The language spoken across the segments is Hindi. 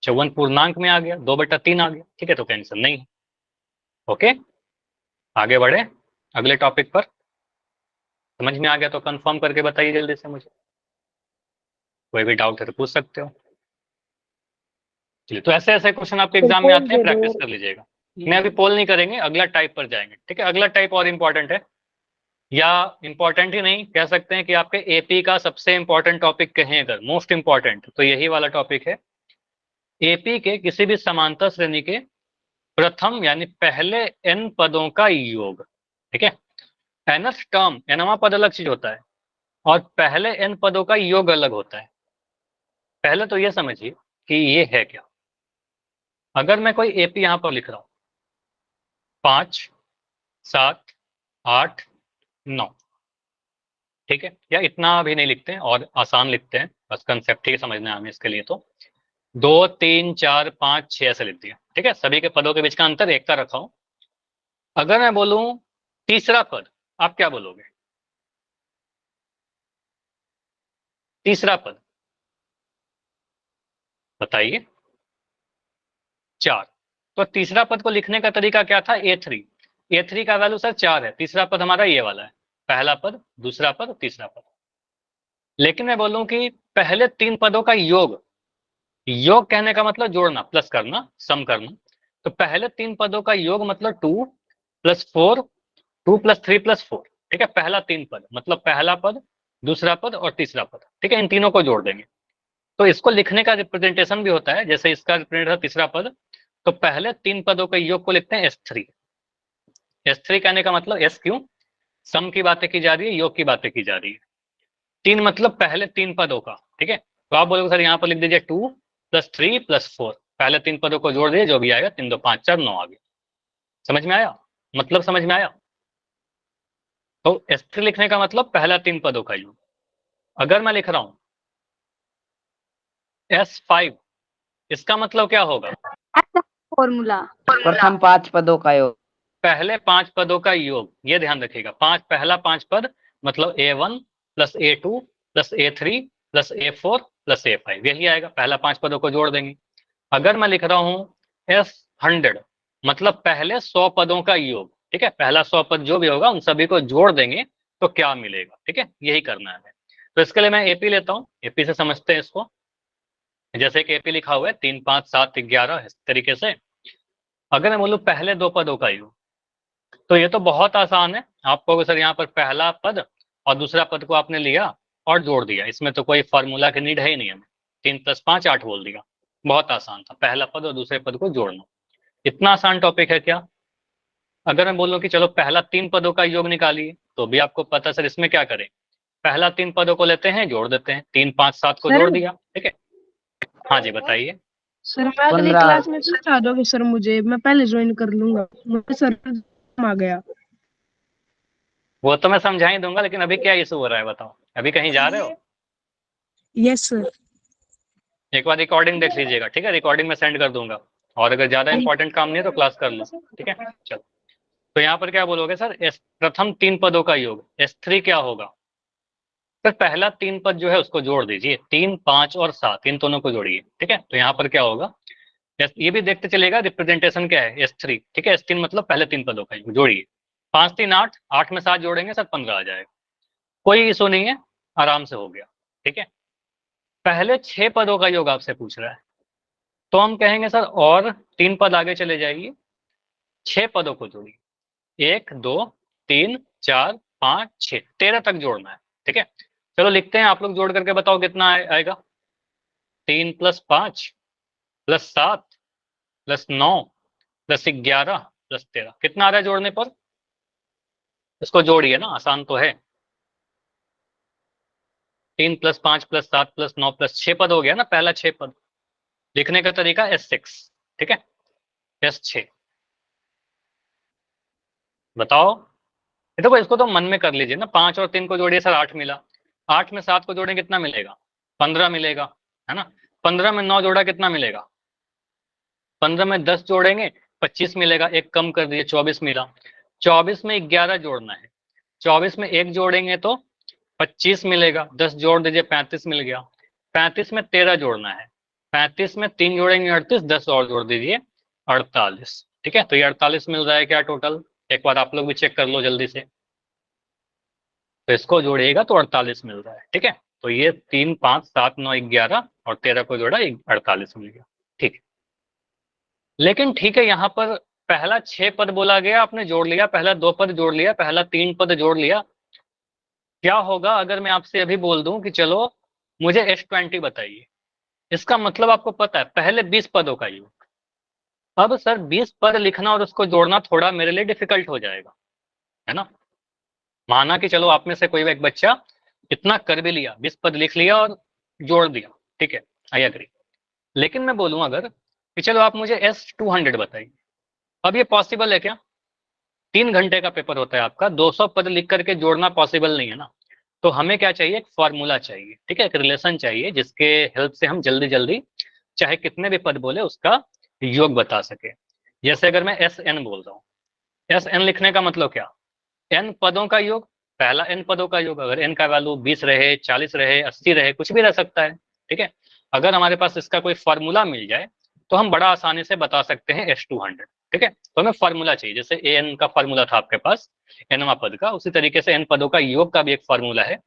54 पूर्णांक में आ गया, 2/3 आ गया, ठीक है, तो कैंसिल नहीं है। ओके, आगे बढ़े अगले टॉपिक पर। समझ में आ गया तो कंफर्म करके बताइए जल्दी से मुझे, कोई भी डाउट है तो पूछ सकते हो। चलिए, तो ऐसे ऐसे क्वेश्चन आपके एग्जाम में आते हैं, प्रैक्टिस कर लीजिएगा। मैं अभी पोल नहीं करेंगे, अगला टाइप पर जाएंगे, ठीक है। अगला टाइप और इम्पोर्टेंट है, या इम्पोर्टेंट ही नहीं कह सकते हैं कि आपके एपी का सबसे इंपॉर्टेंट टॉपिक कहें अगर मोस्ट इंपॉर्टेंट तो यही वाला टॉपिक है। एपी के किसी भी समांतर श्रेणी के प्रथम यानी पहले n पदों का योग, ठीक है। nth टर्म, nवां पद अलग चीज होता है और पहले n पदों का योग अलग होता है। पहले तो ये समझिए कि ये है क्या। अगर मैं कोई एपी यहां पर लिख रहा हूं 5, 7, 8, 9, ठीक है, या इतना भी नहीं लिखते हैं और आसान लिखते हैं, बस कंसेप्ट ही समझना है हमें इसके लिए। तो 2, 3, 4, 5, 6 ऐसे लिख दिया, ठीक है। सभी के पदों के बीच का अंतर एक का रखा हूं। अगर मैं बोलूं तीसरा पद, आप क्या बोलोगे? तीसरा पद बताइए। 4। तो तीसरा पद को लिखने का तरीका क्या था? A3। A3 का वैल्यू सर 4 है, तीसरा पद हमारा ये वाला है, पहला पद, दूसरा पद, तीसरा पद। लेकिन मैं बोलूं कि पहले 3 पदों का योग, योग कहने का मतलब जोड़ना, प्लस करना, सम करना। तो पहले 3 पदों का योग मतलब 2 + 4, 2 + 3 + 4, ठीक है। पहला 3 पद मतलब पहला पद, दूसरा पद और तीसरा पद, ठीक है। इन तीनों को जोड़ देंगे तो इसको लिखने का रिप्रेजेंटेशन भी होता है। जैसे इसका रिप्रेजेंट था तीसरा पद, तो पहले 3 पदों के योग को लिखते हैं S3। S3 कहने का मतलब S क्यों? सम की बातें की जा रही है, योग की बातें की जा रही है। 3 मतलब पहले 3 पदों का, ठीक है। तो आप बोलोगे सर यहाँ पर लिख दीजिए 2 + 3 + 4, पहले 3 पदों को जोड़ दिए, जो भी आएगा 3, 2, 5, 4, 9 आ गया। समझ में आया? मतलब समझ में आया? तो S3 लिखने का मतलब पहला 3 पदों का योग। अगर मैं लिख रहा हूं S5, इसका मतलब क्या होगा? फॉर्मूला प्रथम 5 पदों का योग। पहले 5 पदों का योग, ये ध्यान रखिएगा। पहला 5 पद मतलब A1 + A2 + A3 + A4 + A5, यही आएगा। पहला 5 पदों को जोड़ देंगे। अगर मैं लिख रहा हूं S100, मतलब पहले 100 पदों का योग, ठीक है। पहला 100 पद जो भी होगा उन सभी को जोड़ देंगे तो क्या मिलेगा, ठीक है, यही करना है। तो इसके लिए मैं एपी लेता हूं, एपी से समझते हैं इसको। जैसे कि एपी लिखा हुआ है 3, 5, 7, 11 इस तरीके से। अगर मैं बोलूं पहले 2 पदों का योग, तो ये तो बहुत आसान है। आपको सर यहाँ पर पहला पद और दूसरा पद को आपने लिया और जोड़ दिया, इसमें तो कोई फॉर्मूला की नीड है ही नहीं हमें। 3 + 5 8 बोल दिया, बहुत आसान था। पहला पद और दूसरे पद को जोड़ना, इतना आसान टॉपिक है क्या? अगर मैं बोलूं कि चलो पहला 3 पदों का योग निकालिए, तो भी आपको पता सर इसमें क्या करें, पहला 3 पदों को लेते हैं, जोड़ देते हैं। 3, 5, 7 को सर जोड़ दिया, ठीक है। हाँ जी बताइए। सर मैं अगली 15। क्लास में समझा दोगे सर मुझे, मैं पहले ज्वाइन कर लूंगा, मुझे सर आ गया। वो तो मैं समझा ही दूंगा, लेकिन अभी क्या इशू हो रहा है बताओ? अभी कहीं जा रहे हो? Yes sir. एक बार रिकॉर्डिंग देख लीजिएगा, ठीक है। रिकॉर्डिंग में सेंड कर दूंगा, और अगर ज्यादा इंपॉर्टेंट काम नहीं है तो क्लास कर लो, ठीक है। चलो, तो यहाँ पर क्या बोलोगे सर? प्रथम 3 पदों का योग S3 क्या होगा? सर पहला 3 पद जो है उसको जोड़ दीजिए, 3, 5 और 7 इन दोनों को जोड़िए, ठीक है। तो यहाँ पर क्या होगा, ये भी देखते चलेगा रिप्रेजेंटेशन क्या है, S3, ठीक है। S3 मतलब पहले 3 पदों का योग, जोड़िए। 5, 3, 8, 8 में 7 जोड़ेंगे सर 15 आ जाएगा, कोई इशू नहीं है, आराम से हो गया, ठीक है। पहले 6 पदों का योग आपसे पूछ रहा है, तो हम कहेंगे सर और 3 पद आगे चले जाइए, 6 पदों को जोड़िए, 1, 2, 3, 4, 5, 6, 13 तक जोड़ना है, ठीक है। चलो लिखते हैं, आप लोग जोड़ करके बताओ कितना आएगा। 3 + 5 + 7 + 9 + 11 + 13, कितना आ रहा है जोड़ने पर? इसको जोड़िए ना, आसान तो है। 3 + 5 + 7 + 9 + 6 पद हो गया ना, पहला 6 पद। लिखने का तरीका S6, ठीक है, S6। बताओ, ये देखो इसको तो मन में कर लीजिए ना। 5 और 3 को जोड़िए सर 8 मिला, 8 में 7 को जोड़ें कितना मिलेगा? 15 मिलेगा, है ना। 15 में 9 जोड़ा कितना मिलेगा? 15 में 10 जोड़ेंगे 25 मिलेगा, एक कम कर दिए 24 मिला। 24 में 11 जोड़ना है, 24 में 1 जोड़ेंगे तो 25 मिलेगा, 10 जोड़ दीजिए 35 मिल गया। 35 में 13 जोड़ना है, 35 में 3 जोड़ेंगे 38, 10 और जोड़ दीजिए 48। ठीक है, तो ये 48 मिल रहा है क्या टोटल, एक बार आप लोग भी चेक कर लो जल्दी से। तो इसको जोड़िएगा तो 48 मिल रहा है। ठीक है, तो ये 3 5 7 9 11 और 13 को जोड़ा 48 मिल गया। ठीक है, लेकिन ठीक है, यहाँ पर पहला 6 पद बोला गया, आपने जोड़ लिया, पहला 2 पद जोड़ लिया, पहला 3 पद जोड़ लिया। क्या होगा अगर मैं आपसे अभी बोल दूं कि चलो मुझे S20 बताइए, इसका मतलब आपको पता है पहले 20 पदों का योग। अब सर 20 पद लिखना और उसको जोड़ना थोड़ा मेरे लिए डिफिकल्ट हो जाएगा, है ना। माना कि चलो आप में से कोई एक बच्चा इतना कर भी लिया, 20 पद लिख लिया और जोड़ दिया, ठीक है, आई एग्री। लेकिन मैं बोलूं अगर कि चलो आप मुझे S200 बताइए, अब ये पॉसिबल है क्या? 3 घंटे का पेपर होता है आपका, 200 पद लिख करके जोड़ना पॉसिबल नहीं है ना। तो हमें क्या चाहिए, एक फॉर्मूला चाहिए, ठीक है, एक रिलेशन चाहिए जिसके हेल्प से हम जल्दी जल्दी चाहे कितने भी पद बोले उसका योग बता सके। जैसे अगर मैं SN बोल रहा हूँ, SN लिखने का मतलब क्या, n पदों का योग, पहला n पदों का योग। अगर n का वैल्यू 20 रहे, 40 रहे, 80 रहे, कुछ भी रह सकता है। ठीक है, अगर हमारे पास इसका कोई फॉर्मूला मिल जाए तो हम बड़ा आसानी से बता सकते हैं S200। ठीक है, तो हमें फॉर्मूला चाहिए, जैसे an का फॉर्मूला था आपके पास nवां पद का, उसी तरीके से n पदों का योग का भी एक फॉर्मूला है।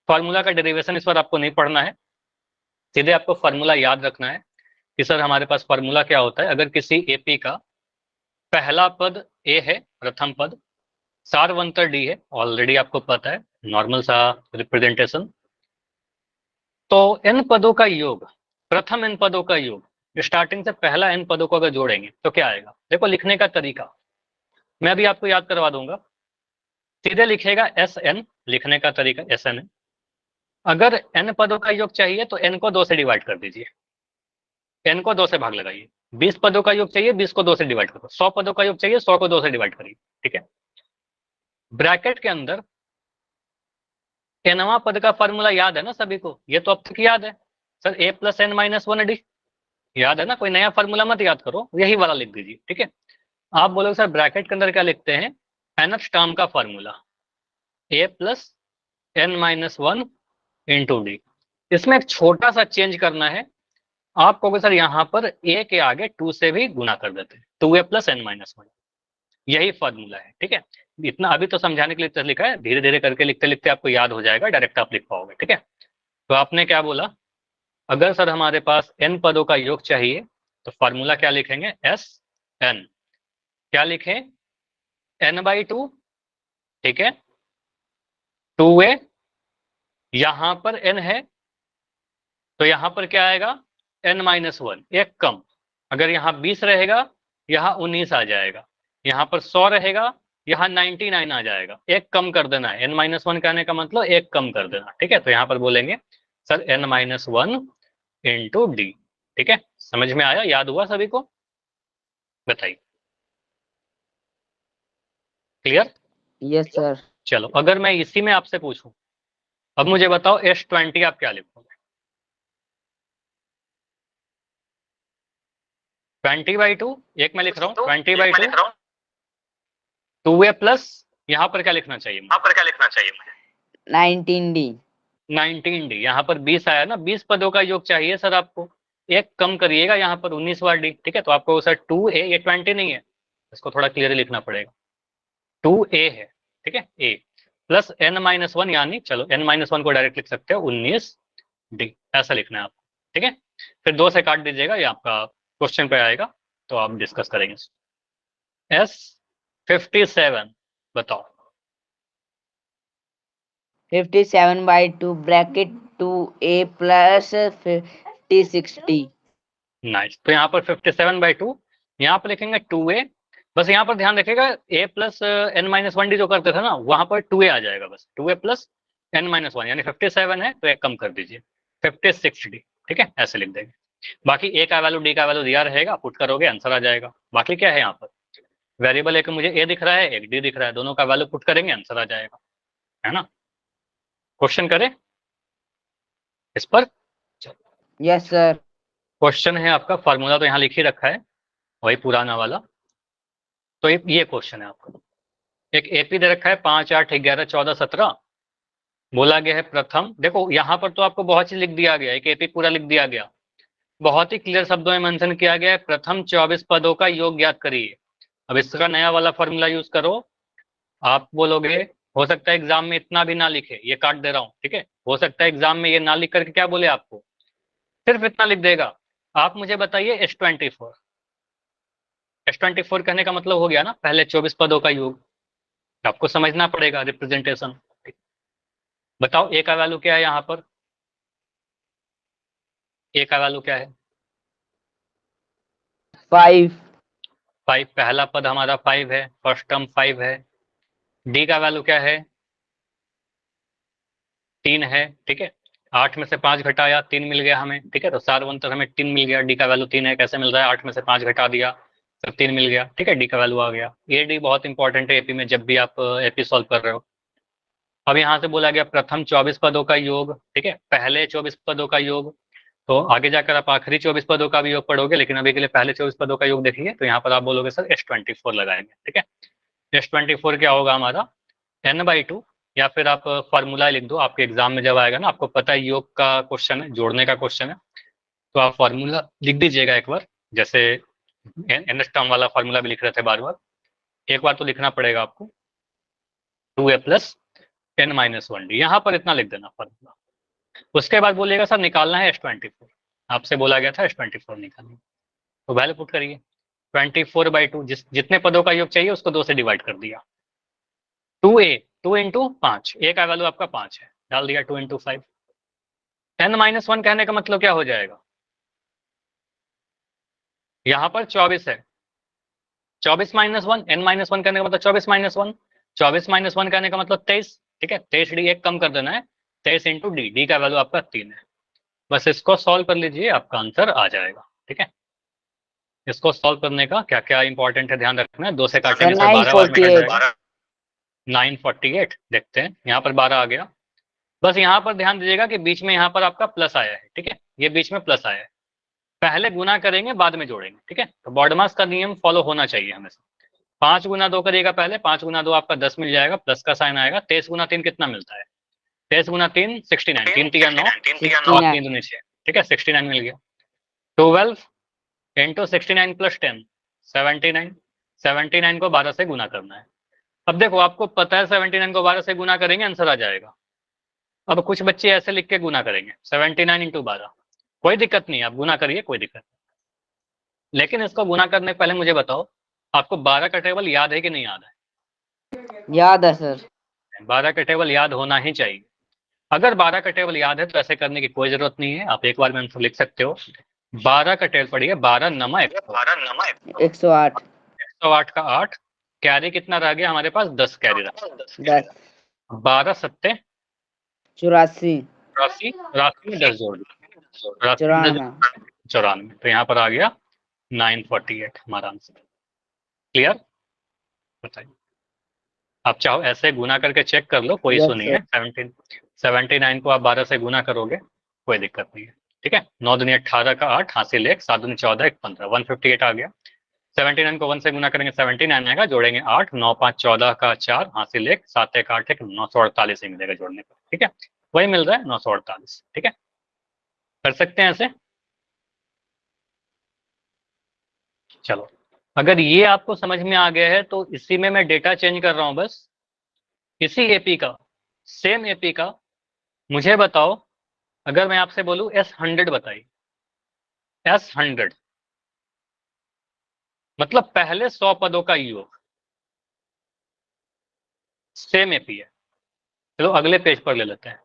फॉर्मूला का डेरिवेशन इस बार आपको नहीं पढ़ना है, सीधे आपको फॉर्मूला याद रखना है कि सर हमारे पास फॉर्मूला क्या होता है। अगर किसी एपी का पहला पद ए है, प्रथम पद, सारवंतर डी है, ऑलरेडी आपको पता है, नॉर्मल सा रिप्रेजेंटेशन, तो n पदों का योग, प्रथम n पदों का योग, स्टार्टिंग से पहला n पदों को अगर जोड़ेंगे तो क्या आएगा। देखो लिखने का तरीका मैं अभी आपको याद करवा दूंगा, सीधे लिखेगा SN, लिखने का तरीका SN है। अगर n पदों का योग चाहिए तो n को 2 से डिवाइड कर दीजिए, n को 2 से भाग लगाइए। 20 पदों का योग चाहिए, 20 को 2 से डिवाइड करो। 100 पदों का योग चाहिए, 100 को 2 से डिवाइड करिए। ठीक है, ब्रैकेट के अंदर nवां पद का फॉर्मूला याद है ना सभी को, ये तो अब तक याद है sir, a plus n minus 1d, याद है ना, कोई नया फॉर्मूला मत याद करो, यही वाला लिख दीजिए। ठीक है, आप बोलोगे सर ब्रैकेट के अंदर क्या लिखते हैं, nth टर्म का formula a plus n minus 1 into D. इसमें एक छोटा सा चेंज करना है, आप कहोगे सर यहाँ पर a के आगे 2 से भी गुना कर देते हैं, 2a प्लस n माइनस 1, यही फॉर्मूला है। ठीक है, इतना अभी तो समझाने के लिए लिखा है, धीरे धीरे करके लिखते लिखते आपको याद हो जाएगा, डायरेक्ट आप लिख पाओगे। ठीक है, तो आपने क्या बोला, अगर सर हमारे पास n पदों का योग चाहिए तो फॉर्मूला क्या लिखेंगे, SN, क्या लिखें, n/2। ठीक है, 2a, यहां पर n है तो यहां पर क्या आएगा, n-1, एक कम। अगर यहाँ 20 रहेगा यहाँ 19 आ जाएगा, यहाँ पर 100 रहेगा यहाँ 99 आ जाएगा, एक कम कर देना है। n-1 कहने का मतलब एक कम कर देना। ठीक है, तो यहाँ पर बोलेंगे सर n-1 इंटू डी। ठीक है, समझ में आया, याद हुआ सभी को, बताइए, क्लियर। Yes sir. चलो अगर मैं इसी में आपसे पूछूं, अब मुझे बताओ S20 आप क्या लिखोगे, 20/2, एक मैं लिख रहा हूँ 20/2, 2a प्लस, यहाँ पर क्या लिखना चाहिए मुझे, 19D। 19d, यहाँ पर 20 आया ना, 20 पदों का योग चाहिए सर आपको, एक कम करिएगा यहाँ पर 19वां d। ठीक है, तो आपको सर 2a, ये 20 नहीं है, इसको थोड़ा क्लियरली लिखना पड़ेगा, 2a है। ठीक है, a प्लस n-1, यानी चलो n-1 को डायरेक्ट लिख सकते हो 19d, ऐसा लिखना है आपको। ठीक है, फिर 2 से काट दीजिएगा, ये आपका क्वेश्चन पे आएगा तो आप डिस्कस करेंगे। S57 बताओ, 57/2 ब्रैकेट 2a प्लस 50/60। नाइस, तो यहाँ पर 57/2, यहाँ पर लिखेंगे 2a, बस यहाँ पर ध्यान रखिएगा a प्लस n-1d जो करते थे ना, वहां पर 2a आ जाएगा, बस 2a प्लस n-1, यानी 57 है तो एक कम कर दीजिए 56d। ठीक है, ऐसे लिख देंगे, बाकी a का वैल्यू d का वैल्यू दिया रहेगा, पुट करोगे आंसर आ जाएगा। बाकी क्या है, यहाँ पर वेरिएबल एक मुझे a दिख रहा है, एक d दिख रहा है, दोनों का वैल्यू पुट करेंगे आंसर आ जाएगा, है ना। क्वेश्चन करें इस पर, यस सर। क्वेश्चन है आपका, फॉर्मूला तो यहाँ लिख ही रखा है, वही पुराना वाला। तो ये क्वेश्चन है आपका, एक एपी दे रखा है 5 8 11 14 17, बोला गया है प्रथम, देखो यहाँ पर तो आपको बहुत चीज लिख दिया गया, एक एपी पूरा लिख दिया गया, बहुत ही क्लियर शब्दों में मेंशन किया गया है, प्रथम 24 पदों का योग ज्ञात करिए। अब इसका नया वाला फॉर्मूला यूज करो। आप बोलोगे हो सकता है एग्जाम में इतना भी ना लिखे, ये काट दे रहा हूं, ठीक है, हो सकता है एग्जाम में ये ना लिख करके क्या बोले आपको, सिर्फ इतना लिख देगा। आप मुझे बताइए S24 कहने का मतलब हो गया ना पहले 24 पदों का योग। आपको समझना पड़ेगा रिप्रेजेंटेशन। बताओ ए का वैल्यू क्या है यहाँ पर, ए का वैल्यू क्या है? 5 5, पहला पद हमारा 5 है, फर्स्ट टर्म 5 है। डी का वैल्यू क्या है? 3 है, ठीक है। 8 में से 5 घटाया 3 मिल गया हमें, ठीक है, तो सार अंतर हमें 3 मिल गया। डी का वैल्यू 3 है, कैसे मिल रहा है? 8 में से 5 घटा दिया, फिर 3 मिल गया, ठीक है, डी का वैल्यू आ गया। ये डी बहुत इंपॉर्टेंट है एपी में, जब भी आप एपी सॉल्व कर रहे हो। अब यहाँ से बोला गया प्रथम 24 पदों का योग, ठीक है, पहले 24 पदों का योग। तो आगे जाकर आप आखिरी 24 पदों का भी योग पढ़ोगे, लेकिन अभी के लिए पहले 24 पदों का योग देखिए। तो यहाँ पर आप बोलोगे सर S24 लगाएंगे, ठीक है। S24 क्या होगा हमारा? n/2, या फिर आप फॉर्मूला लिख दो, आपके एग्जाम में जब आएगा ना, आपको पता है योग का क्वेश्चन है, जोड़ने का क्वेश्चन है, तो आप फॉर्मूला लिख दीजिएगा एक बार। जैसे एन टर्म वाला फॉर्मूला भी लिख रहे थे बार बार, एक बार तो लिखना पड़ेगा आपको। 2a + n-1d, यहाँ पर इतना लिख देना फॉर्मूला। उसके बाद बोलिएगा सर निकालना है S24, आपसे बोला गया था S24 निकालना, तो वैल्यू पुट करिए। 24/2, जितने पदों का योग चाहिए उसको 2 से डिवाइड कर दिया। 2a, 2 इंटू 5, ए का वैल्यू आपका 5 है, डाल दिया 2 इंटू 5। n-1 कहने का मतलब क्या हो जाएगा? यहाँ पर 24 है, 24-1, n-1 कहने का मतलब 24-1, 24-1 कहने का मतलब 23, ठीक है, 23 डी एक कम कर देना है, 23 इंटू डी, डी का वैल्यू आपका 3 है। बस इसको सॉल्व कर लीजिए, आपका आंसर आ जाएगा, ठीक है। इसको सॉल्व करने का क्या क्या इंपॉर्टेंट है ध्यान रखना है, 2 से काटेंगे सर 12 बार में कट 948 जाएगा। 948, देखते हैं, यहाँ पर 12 आ गया। बस यहाँ पर ध्यान दीजिएगा कि बीच में यहाँ पर आपका प्लस आया है, ठीक है, ये बीच में प्लस आया है। पहले गुना करेंगे बाद में जोड़ेंगे, ठीक है, तो बॉडमास का नियम फॉलो होना चाहिए हमेशा। 5 गुना 2 करिएगा पहले, 5 गुना 2 आपका 10 मिल जाएगा, प्लस का साइन आएगा। 23 गुना 3 कितना मिलता है? 23 गुना 3 69, 3 3 9, 9 3 दूनी 6, ठीक है, 69 मिल गया। 12 इंटू 69 + 10, 79, 79 को 12 से गुना करना है। अब देखो आपको पता है 79 को 12 से गुना करेंगे आंसर आ जाएगा। अब कुछ बच्चे ऐसे लिख के गुना करेंगे 79 इंटू 12, कोई दिक्कत नहीं, आप गुना करिए, कोई दिक्कत नहीं। लेकिन इसको गुना करने से पहले मुझे बताओ, आपको 12 का टेबल याद है कि नहीं याद है? याद है सर। 12 का टेबल याद होना ही चाहिए। अगर 12 का टेबल याद है तो ऐसे करने की कोई जरूरत नहीं है, आप एक बार में आंसर लिख सकते हो। 12 का टेबल पढ़िए, 12 नमा 108, 108 108 का 8, कैरी कितना रह गया हमारे पास? 10 कैरी रहा। 10 12 सत्ते 84 84, 84 में 10 जोड़ दिया, 84 में 10 94 94, तो यहाँ पर आ गया 948 हमारा आंसर। क्लियर? बताइए, आप चाहो ऐसे गुना करके चेक कर लो, कोई इशू नहीं है। 79 को आप 12 से गुना करोगे, कोई दिक्कत नहीं है, ठीक है। 9 दूनी 18 का 8, हासिल 1, 7 दूनी 14, 1 15, 158 आ गया। 79 को 1 से गुना करेंगे 79 आएगा, जोड़ेंगे 8, 9 5 14 का 4, हासिल 1, 7 1 8 1, 948 ही मिलेगा जोड़ने पर, ठीक है, वही मिल रहा है 948, ठीक है। कर सकते हैं ऐसे। चलो, अगर ये आपको समझ में आ गया है तो इसी में मैं डेटा चेंज कर रहा हूं बस, इसी एपी का, सेम एपी का मुझे बताओ, अगर मैं आपसे बोलूं S100 बताइए, S100 मतलब पहले 100 पदों का योग, सेम एपी है। चलो अगले पेज पर ले लेते हैं।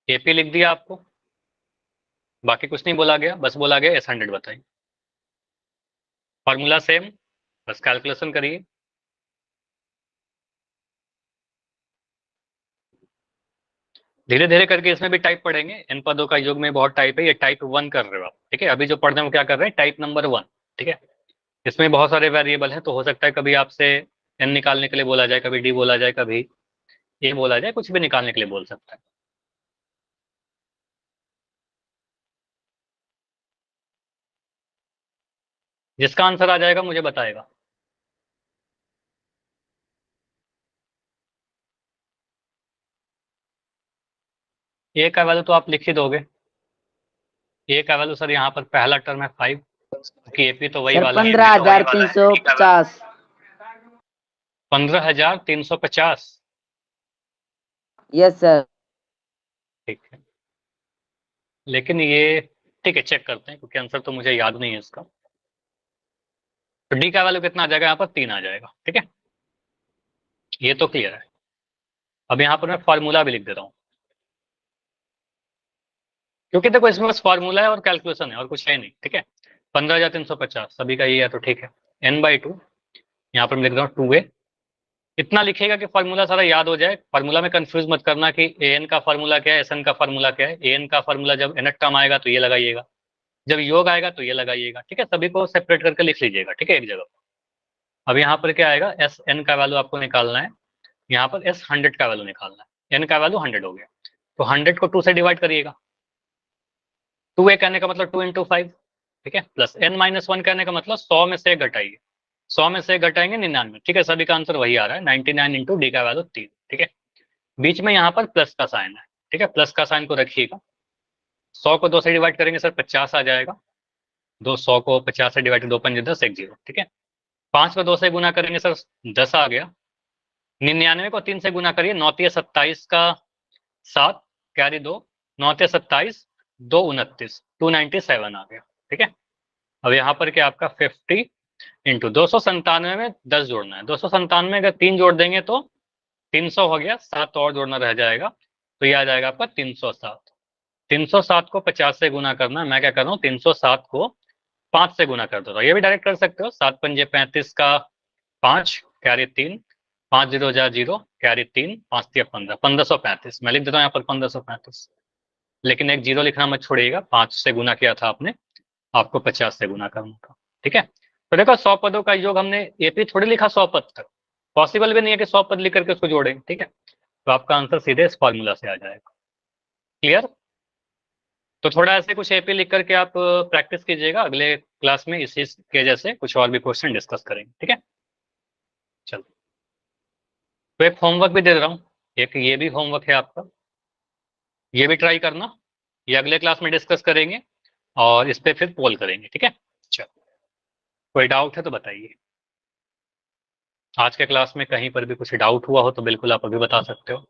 एपी लिख दिया आपको, बाकी कुछ नहीं बोला गया, बस बोला गया S100 बताइए। फॉर्मूला सेम, बस कैलकुलेशन करिए। धीरे धीरे करके इसमें भी टाइप पढ़ेंगे, इन पदों का योग में बहुत टाइप है, ये टाइप 1 कर रहे हो आप, ठीक है। अभी जो पढ़ रहे हो क्या कर रहे हैं? टाइप नंबर 1, ठीक है। इसमें बहुत सारे वेरिएबल हैं, तो हो सकता है कभी आपसे एन निकालने के लिए बोला जाए, कभी डी बोला जाए, कभी ए बोला जाए, कुछ भी निकालने के लिए बोल सकता है। जिसका आंसर आ जाएगा मुझे बताएगा। ए का वैल्यू तो आप लिख ही दोगे। ए का वैल्यू सर यहाँ पर पहला टर्म है 5, क्योंकि एपी तो वही सर वाला है। 15,350। 15,350। Yes sir. ठीक है, लेकिन ये ठीक है, चेक करते हैं क्योंकि आंसर तो मुझे याद नहीं है इसका। तो डी का वैल्यू कितना आ जाएगा यहाँ पर? 3 आ जाएगा। ठीक है, ये तो क्लियर है। अब यहाँ पर मैं फॉर्मूला भी लिख दे रहा हूँ, क्योंकि देखो इसमें बस फॉर्मूला है और कैलकुलेशन है और कुछ है नहीं। ठीक है, 15,350 सभी का ये है तो ठीक है। n/2 यहाँ पर मैं लिख रहा हूँ 2a। इतना लिखेगा कि फॉर्मूला सारा याद हो जाए। फॉर्मूला में कंफ्यूज मत करना कि an का फॉर्मूला क्या है, sn का फॉर्मूला क्या है। an का फॉर्मूला जब nth टर्म आएगा तो ये लगाइएगा, जब योग आएगा तो ये लगाइएगा। ठीक है, सभी को सेपरेट करके लिख लीजिएगा। ठीक है, एक जगह। अब यहाँ पर क्या आएगा, sn का वैल्यू आपको निकालना है, यहाँ पर s 100 का वैल्यू निकालना है। n का वैल्यू 100 हो गया, तो 100 को 2 से डिवाइड करिएगा। 2a कहने का मतलब 2 × 5। ठीक है, प्लस n-1 कहने का मतलब 100 में से घटाइए। 100 में से घटाएंगे 99। ठीक है, सभी का आंसर वही आ रहा है, 99 × d का वैल्यू 3। ठीक है, बीच में यहाँ पर प्लस का साइन है। ठीक है, प्लस का साइन को रखिएगा। 100 को 2 से डिवाइड करेंगे सर 50 आ जाएगा। 200 को 50 से डिवाइड 2 5 10 1 0। ठीक है, 5 को 2 से गुना करेंगे सर 10 आ गया। 99 को 3 से गुना करिए, 9 × 27 का 7 कैरी 2, 9 × 27 2 29, 297 आ गया। ठीक है, अब यहाँ पर क्या आपका 50 × 297 में 10 जोड़ना है। 297 में अगर 3 जोड़ देंगे तो 300 हो गया, 7 और जोड़ना रह जाएगा, तो ये आ जाएगा आपका 307। 307 को 50 से गुना करना है। मैं क्या कर रहा हूँ, 307 को 5 से गुना कर दे रहा हूँ। ये भी डायरेक्ट कर सकते हो, 7 पंजे 35 का 5 कैरी 3, 5 0 जा 0 कैरी 3, 5 3 15, 1535। मैं लिख देता हूँ यहाँ पर 1535, लेकिन एक 0 लिखना मत छोड़िएगा। 5 से गुना किया था आपने, आपको 50 से गुना करना था। ठीक है, तो देखो 100 पदों का योग हमने एपी थोड़ी लिखा 100 पद तक, पॉसिबल भी नहीं है कि 100 पद लिख करके उसको जोड़ें। ठीक है, तो आपका आंसर सीधे इस फॉर्मूला से आ जाएगा। क्लियर? तो थोड़ा ऐसे कुछ एपी लिख करके आप प्रैक्टिस कीजिएगा, अगले क्लास में इसी के जैसे कुछ और भी क्वेश्चन डिस्कस करेंगे। ठीक है, चलो। तो एक होमवर्क भी दे रहा हूँ, एक ये भी होमवर्क है आपका, ये भी ट्राई करना। ये अगले क्लास में डिस्कस करेंगे और इस पे फिर पोल करेंगे। ठीक है, चलो। कोई डाउट है तो बताइए। आज के क्लास में कहीं पर भी कुछ डाउट हुआ हो तो बिल्कुल आप अभी बता सकते हो।